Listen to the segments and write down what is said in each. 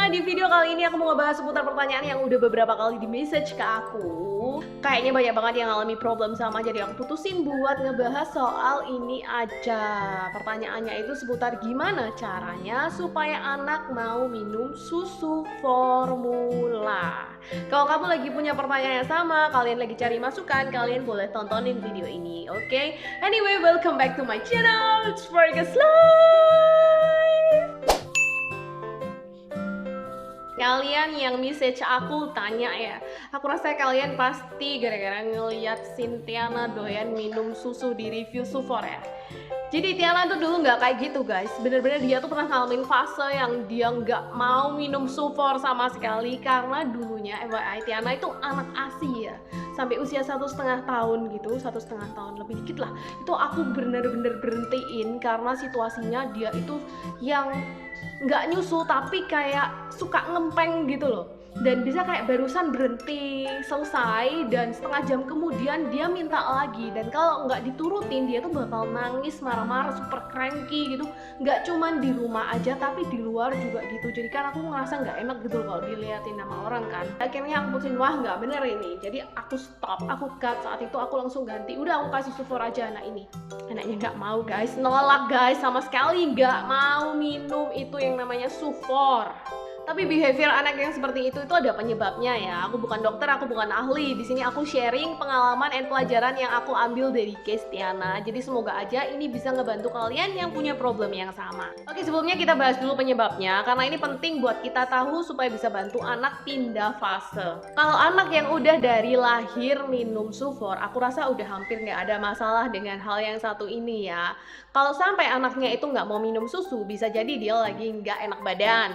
Nah, di video kali ini aku mau ngebahas seputar pertanyaan yang udah beberapa kali di message ke aku. Kayaknya banyak banget yang ngalami problem sama, jadi aku putusin buat ngebahas soal ini aja. Pertanyaannya itu seputar gimana caranya supaya anak mau minum susu formula. Kalau kamu lagi punya pertanyaan yang sama, kalian lagi cari masukan, kalian boleh tontonin video ini, oke? Anyway, welcome back to my channel, it's Fergus Live. Kalian yang message aku tanya ya, aku rasa kalian pasti gara-gara ngeliat Sintiana doyan minum susu di review Sufor ya. Jadi Tiana tuh dulu nggak kayak gitu guys, bener-bener dia tuh pernah ngalamin fase yang dia nggak mau minum Sufor sama sekali. Karena dulunya FYI Tiana itu anak ASI ya, sampai usia 1,5 tahun gitu, 1,5 tahun lebih dikit lah, itu aku bener-bener berhentiin karena situasinya dia itu yang nggak nyusu tapi kayak suka ngempeng gitu loh, dan bisa kayak barusan berhenti selesai dan setengah jam kemudian dia minta lagi, dan kalau nggak diturutin dia tuh bakal nangis marah-marah super cranky gitu, nggak cuman di rumah aja tapi di luar juga gitu. Jadi kan aku ngerasa nggak enak gitu loh kalau diliatin sama orang kan. Akhirnya aku putusin wah nggak bener ini, jadi aku stop, aku cut. Saat itu aku langsung ganti, udah aku kasih Sufor aja anak ini. Anaknya nggak mau guys, nolak guys, sama sekali nggak mau minum itu yang namanya Sufor. Tapi behavior anak yang seperti itu ada penyebabnya ya. Aku bukan dokter, aku bukan ahli. Di sini aku sharing pengalaman dan pelajaran yang aku ambil dari case Tiana. Jadi semoga aja ini bisa ngebantu kalian yang punya problem yang sama. Oke, sebelumnya kita bahas dulu penyebabnya karena ini penting buat kita tahu supaya bisa bantu anak pindah fase. Kalau anak yang udah dari lahir minum Sufor, aku rasa udah hampir nggak ada masalah dengan hal yang satu ini ya. Kalau sampai anaknya itu nggak mau minum susu, bisa jadi dia lagi nggak enak badan,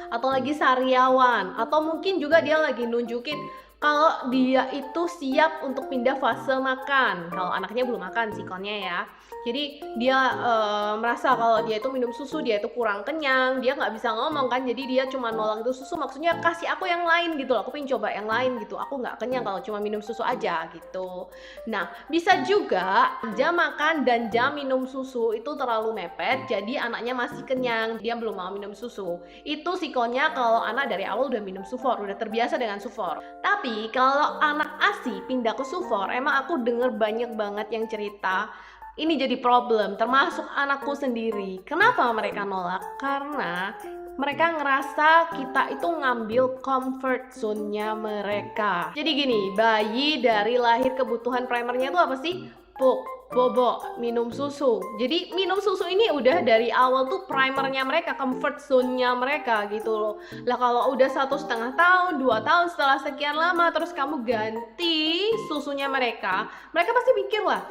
atau lagi sariawan, atau mungkin juga dia lagi nunjukin kalau dia itu siap untuk pindah fase makan. Kalau anaknya belum makan sikonnya ya, jadi dia merasa kalau dia itu minum susu dia itu kurang kenyang, dia nggak bisa ngomong kan, jadi dia cuma nolak itu susu, maksudnya kasih aku yang lain gitu loh, aku pengen coba yang lain gitu, aku nggak kenyang kalau cuma minum susu aja gitu. Nah, bisa juga jam makan dan jam minum susu itu terlalu mepet, jadi anaknya masih kenyang, dia belum mau minum susu. Itu sikonnya kalau anak dari awal udah minum Sufor, udah terbiasa dengan Sufor. Tapi kalau anak ASI pindah ke Sufor, emang aku denger banyak banget yang cerita ini jadi problem, termasuk anakku sendiri. Kenapa mereka nolak? Karena mereka ngerasa kita itu ngambil comfort zone-nya mereka. Jadi gini, bayi dari lahir kebutuhan primernya itu apa sih? Pup, bobo, minum susu. Jadi minum susu ini udah dari awal tuh primernya mereka, comfort zone-nya mereka gitu loh. Lah kalau udah 1,5 tahun, 2 tahun, setelah sekian lama terus kamu ganti susunya mereka pasti mikir lah,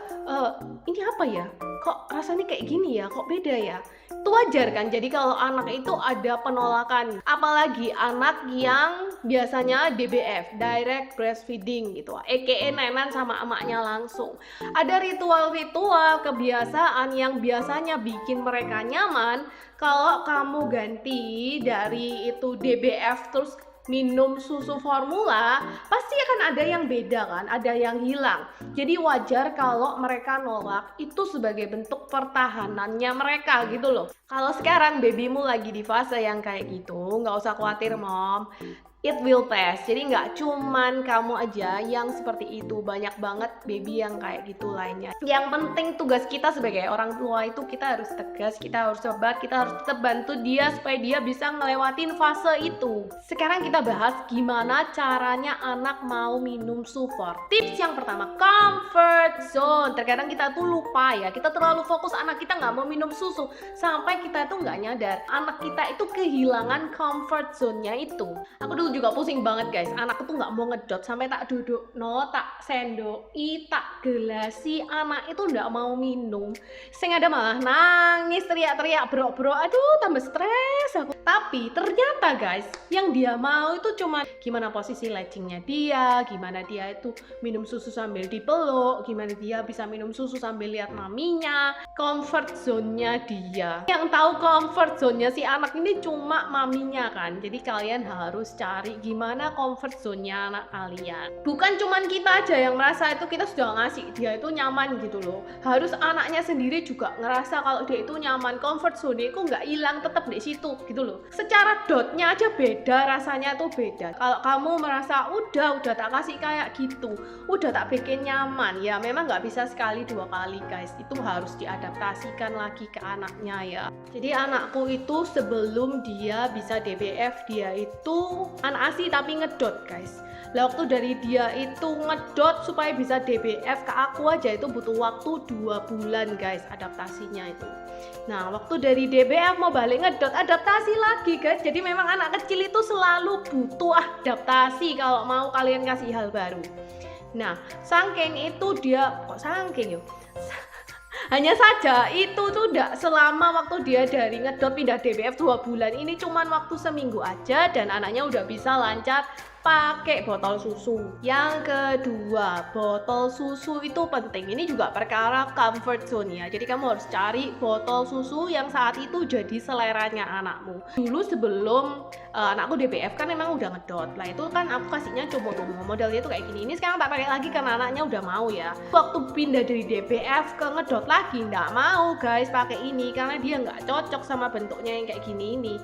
ini apa ya? Kok rasanya kayak gini ya? Kok beda ya? Itu wajar kan? Jadi kalau anak itu ada penolakan, apalagi anak yang biasanya DBF, direct breastfeeding gitu, aka nenan sama emaknya langsung. Ada ritual-ritual kebiasaan yang biasanya bikin mereka nyaman. Kalau kamu ganti dari itu DBF terus minum susu formula, pasti akan ada yang beda kan, ada yang hilang. Jadi wajar kalau mereka nolak, itu sebagai bentuk pertahanannya mereka gitu loh. Kalau sekarang babymu lagi di fase yang kayak gitu, nggak usah khawatir mom, it will pass. Jadi nggak cuman kamu aja yang seperti itu, banyak banget baby yang kayak gitu lainnya. Yang penting tugas kita sebagai orang tua itu kita harus tegas, kita harus sabar, kita harus tetap bantu dia supaya dia bisa ngelewatin fase itu. Sekarang kita bahas gimana caranya anak mau minum Sufor. Tips yang pertama, comfort zone. Terkadang kita tuh lupa ya, kita terlalu fokus anak kita nggak mau minum susu sampai kita tuh nggak nyadar anak kita itu kehilangan comfort zone-nya itu. Aku dulu juga pusing banget guys, anakku tuh nggak mau ngedot sampai tak duduk, tak sendok, tak gelasi, anak itu nggak mau minum. Sing ada malah nangis, teriak-teriak, brok-brok, aduh tambah stres aku. Tapi ternyata guys, yang dia mau itu cuma gimana posisi latchingnya dia, gimana dia itu minum susu sambil dipeluk, gimana dia bisa minum susu sambil lihat maminya, comfort zone-nya dia. Yang tahu comfort zone-nya si anak ini cuma maminya kan, jadi kalian harus cari gimana comfort zone-nya anak kalian. Bukan cuman kita aja yang merasa itu kita sudah ngasih dia itu nyaman gitu loh. Harus anaknya sendiri juga ngerasa kalau dia itu nyaman, comfort zone itu nggak hilang, tetap di situ gitu loh. secara dotnya aja beda, rasanya tuh beda. Kalau kamu merasa udah tak kasih kayak gitu, udah tak bikin nyaman, ya memang nggak bisa sekali dua kali guys, itu harus diadaptasikan lagi ke anaknya ya. Jadi anakku itu sebelum dia bisa DBF, dia itu anak ASI tapi ngedot guys. Lah waktu dari dia itu ngedot supaya bisa DBF ke aku aja itu butuh waktu 2 bulan guys adaptasinya itu. Nah waktu dari DBF mau balik ngedot adaptasi lagi guys. Jadi memang anak kecil itu selalu butuh adaptasi kalau mau kalian kasih hal baru. Nah saking itu dia, kok saking yuk? Hanya saja itu tuh tidak selama waktu dia dari ngedot pindah DBF 2 bulan, ini cuman waktu seminggu aja dan anaknya udah bisa lancar pakai botol susu. Yang kedua, botol susu itu penting. Ini juga perkara comfort zone ya. Jadi kamu harus cari botol susu yang saat itu jadi seleranya anakmu. Dulu sebelum anakku DBF kan memang udah ngedot. Lah itu kan aku kasihnya coba-coba modelnya tuh kayak gini. Ini sekarang tak pakai lagi karena anaknya udah mau ya. Waktu pindah dari DBF ke ngedot lagi nggak mau guys pakai ini karena dia nggak cocok sama bentuknya yang kayak gini ini.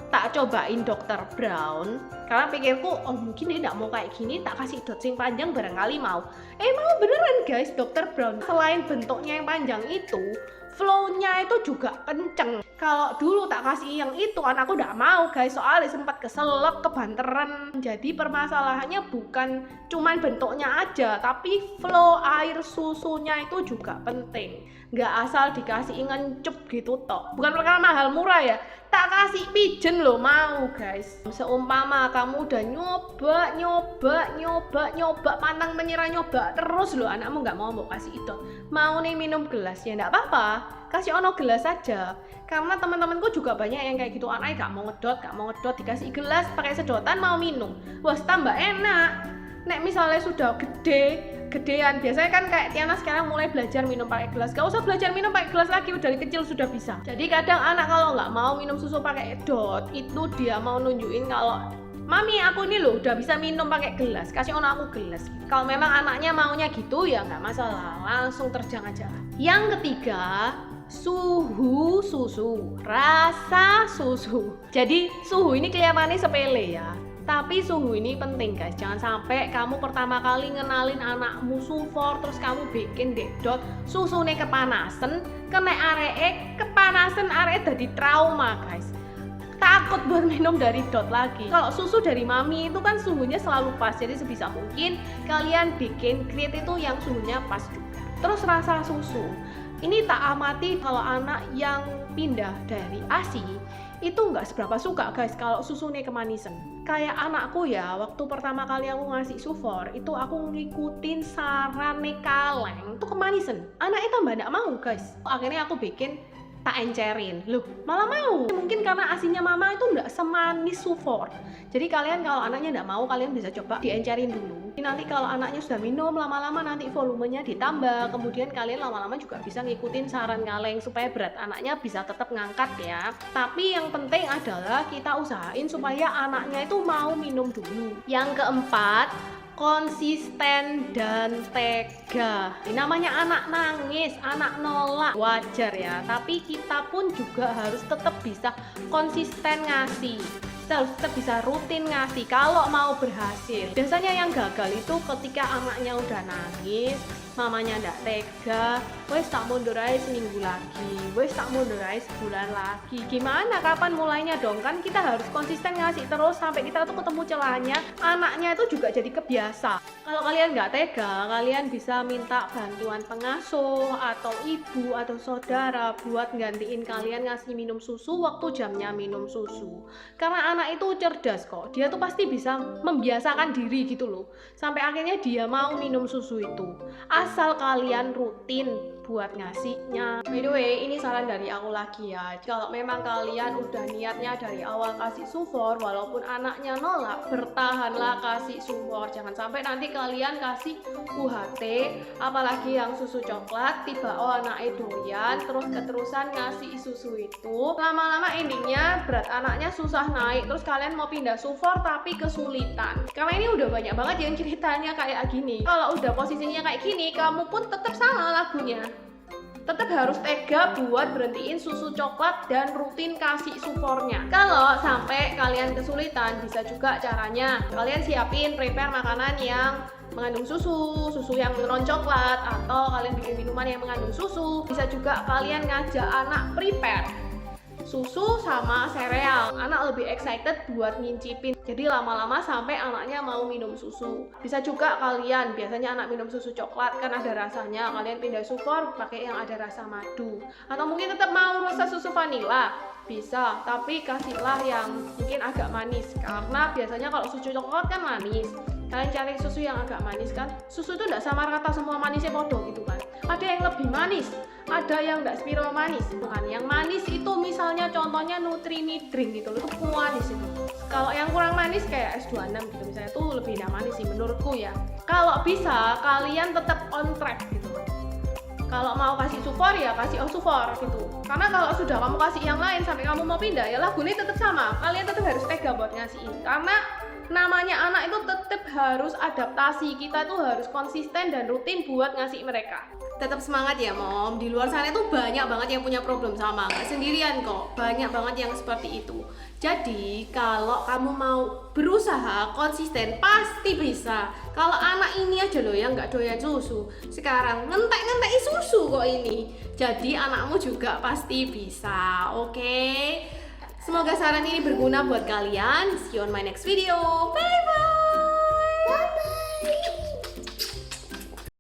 Tak cobain Dr. Brown karena pikirku oh mungkin dia nggak mau kayak gini, tak kasih dot sing panjang barangkali mau. Mau beneran guys, Dr. Brown selain bentuknya yang panjang itu flow-nya itu juga kenceng. Kalau dulu tak kasih yang itu anakku nggak mau guys, soalnya sempat keselak, kebanteran. Jadi permasalahannya bukan cuman bentuknya aja, tapi flow air susunya itu juga penting. Nggak asal dikasih ngencup gitu toh. Bukan perkara mahal murah ya, tak kasih pijen loh mau guys. Seumpama kamu udah nyoba pantang menyerah, nyoba terus loh anakmu nggak mau kasih itu, mau nih minum gelas ya nggak apa-apa, kasih ono gelas saja. Karena teman-temanku juga banyak yang kayak gitu, anaknya gak mau ngedot dikasih gelas pakai sedotan mau minum, wah tambah enak. Nek misalnya sudah gedean, biasanya kan kayak Tiana sekarang mulai belajar minum pakai gelas, gak usah belajar minum pakai gelas lagi, udah dari kecil sudah bisa. Jadi kadang anak kalau nggak mau minum susu pakai dot, itu dia mau nunjukin kalau mami aku ini loh udah bisa minum pakai gelas, kasih ono aku gelas. Kalau memang anaknya maunya gitu ya nggak masalah, langsung terjang aja. Yang ketiga, suhu susu, rasa susu. Jadi suhu ini kelihatannya sepele ya, tapi suhu ini penting guys. Jangan sampai kamu pertama kali ngenalin anakmu sufor terus kamu bikin dot susune kepanasan, kena areke kepanasan, areke jadi trauma guys. Takut buat minum dari dot lagi. Kalau susu dari mami itu kan suhunya selalu pas, jadi sebisa mungkin kalian bikin create itu yang suhunya pas juga. Terus rasa susu ini tak amati kalau anak yang pindah dari ASI itu nggak seberapa suka guys kalau susunya kemanisan. Kayak anakku ya, waktu pertama kali aku ngasih sufor itu aku ngikutin saran kaleng itu kemanisan, anaknya tambah nggak mau guys. Akhirnya aku bikin tak encerin, loh malah mau. Mungkin karena asinya mama itu nggak semanis sufor. Jadi kalian kalau anaknya nggak mau, kalian bisa coba diencerin dulu. Nanti kalau anaknya sudah minum lama-lama nanti volumenya ditambah, kemudian kalian lama-lama juga bisa ngikutin saran kaleng supaya berat anaknya bisa tetap ngangkat ya. Tapi yang penting adalah kita usahain supaya anaknya itu mau minum dulu. Yang keempat, konsisten dan tega. Ini namanya anak nangis, anak nolak, wajar ya, tapi kita pun juga harus tetap bisa konsisten ngasih. Kita harus tetap bisa rutin ngasih kalau mau berhasil. Biasanya yang gagal itu ketika anaknya udah nangis, mamanya ndak tega, wes tak mundur aja seminggu lagi, wes tak mundur aja sebulan lagi. Gimana, kapan mulainya dong? Kan kita harus konsisten ngasih terus sampai kita tuh ketemu celahnya, anaknya itu juga jadi kebiasa. Kalau kalian nggak tega, kalian bisa minta bantuan pengasuh atau ibu atau saudara buat gantiin kalian ngasih minum susu waktu jamnya minum susu. Karena anak itu cerdas kok, dia tuh pasti bisa membiasakan diri gitu loh, sampai akhirnya dia mau minum susu itu. Asal kalian rutin buat ngasihnya. By the way, ini saran dari aku lagi ya. Kalau memang kalian udah niatnya dari awal kasih sufor, walaupun anaknya nolak, bertahanlah kasih sufor. Jangan sampai nanti kalian kasih UHT, apalagi yang susu coklat, tiba anaknya doyan, terus keterusan ngasih susu itu. Lama-lama endingnya berat anaknya susah naik, terus kalian mau pindah sufor tapi kesulitan. Karena ini udah banyak banget yang ceritanya kayak gini. Kalau udah posisinya kayak gini, kamu pun tetap sama lagunya. tetap harus tega buat berhentiin susu coklat dan rutin kasih supornya. Kalau sampai kalian kesulitan, bisa juga caranya kalian siapin prepare makanan yang mengandung susu yang non coklat, atau kalian bikin minuman yang mengandung susu. Bisa juga kalian ngajak anak prepare susu sama sereal. Anak lebih excited buat ngincipin, jadi lama-lama sampai anaknya mau minum susu. Bisa juga kalian, biasanya anak minum susu coklat kan ada rasanya, kalian pindah sufor pakai yang ada rasa madu, atau mungkin tetap mau rasa susu vanila, bisa, tapi kasihlah yang mungkin agak manis, karena biasanya kalau susu coklat kan manis. Kalian cari susu yang agak manis kan, susu itu tidak sama rata semua manisnya podo gitu kan. Ada yang lebih manis, ada yang tidak spiral manis, bukan. Yang manis itu misalnya contohnya Nutrimilk drink gitu, itu manis itu. Kalau yang kurang manis kayak S26 gitu misalnya, itu lebih tidak manis sih menurutku ya. Kalau bisa kalian tetap on track gitu. Kalau mau kasih sufor ya kasih sufor gitu. Karena kalau sudah kamu kasih yang lain sampai kamu mau pindah ya lagunya tetap sama. Kalian tetap harus tega buat ngasihin, karena namanya anak itu tetap harus adaptasi. Kita tuh harus konsisten dan rutin buat ngasih mereka. Tetap semangat ya mom, di luar sana tuh banyak banget yang punya problem sama, nggak sendirian kok, banyak banget yang seperti itu. Jadi kalau kamu mau berusaha konsisten pasti bisa. Kalau anak ini aja loh yang nggak doyan susu, sekarang ngentek-ngenteki susu kok ini, jadi anakmu juga pasti bisa. Oke? Semoga saran ini berguna buat kalian. See you on my next video. Bye bye.